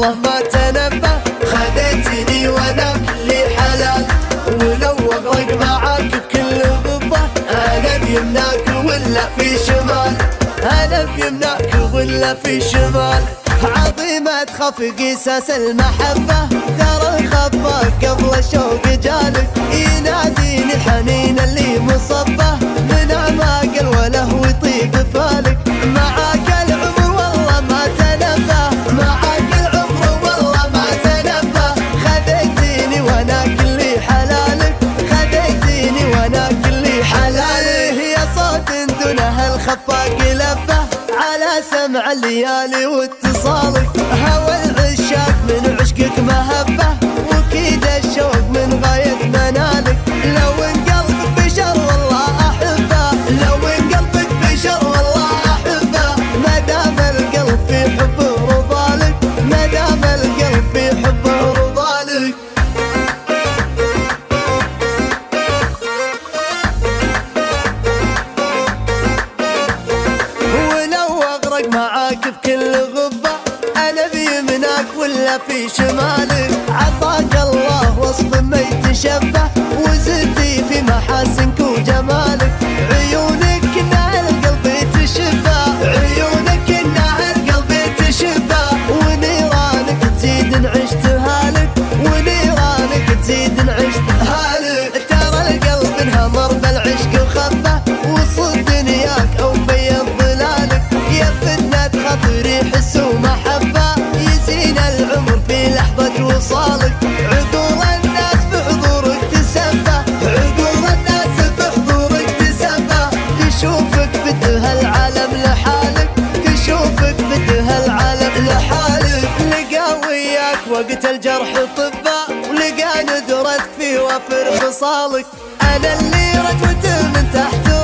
والله ما تنبه. خذيتني وانا كلي حلال، ولو اغرق معاك بكل غبه. انا بيمناك ولا في شمال، انا بيمناك ولا في شمال. عظيمة خفق اساس المحبة، ترى خفاك قبل الشوق جالك. يناديني الحنين اللي مصبه، من اعماق الوله ويطيب فالك. معاك العمر والله ما تنبه، معاك العمر والله ما تنبه. خذيتني وانا كلي حلالك، خذيتني وانا كلي حلالك. يا صوت دونه الخفاق لبه، على سمع الليالي واتصالك. هوى العشاق من عشقك مهبه، وكيد الشوق من غاية منالك. لو ان قلبك بشر والله احبه، لو ان قلبك بشر والله احبه. ما دام القلب في حبه رضالك، ما دام القلب في حبه رضالك. ولو اغرق معاك بكل غبه، انا بيمناك ولا في شمالك. عطاك الله وصف ما يتشبه، وزدتي في محاسنك وجمالك. عيونك كنا القلب تشبه، عيونك كنا القلب تشبه. ونيرانك تزيد نعشت هالك، ونيرانك تزيد نعشت هالك. ترى القلب انهمر بالعشق وخبه، وصل دنياك او بيض ظلالك. يا فتنة خاطري حس ومحبه، يزين العمر في لحظة وصالك. عقول الناس بحضورك تسبه، عقول الناس بحضورك تسبه. تشوفك بدها العالم لحالك، تشوفك بدها العالم لحالك. لقى وياك وقت الجرح طبه، ولقى ندرتك في وفر خصالك. انا اللي رجوت من تحت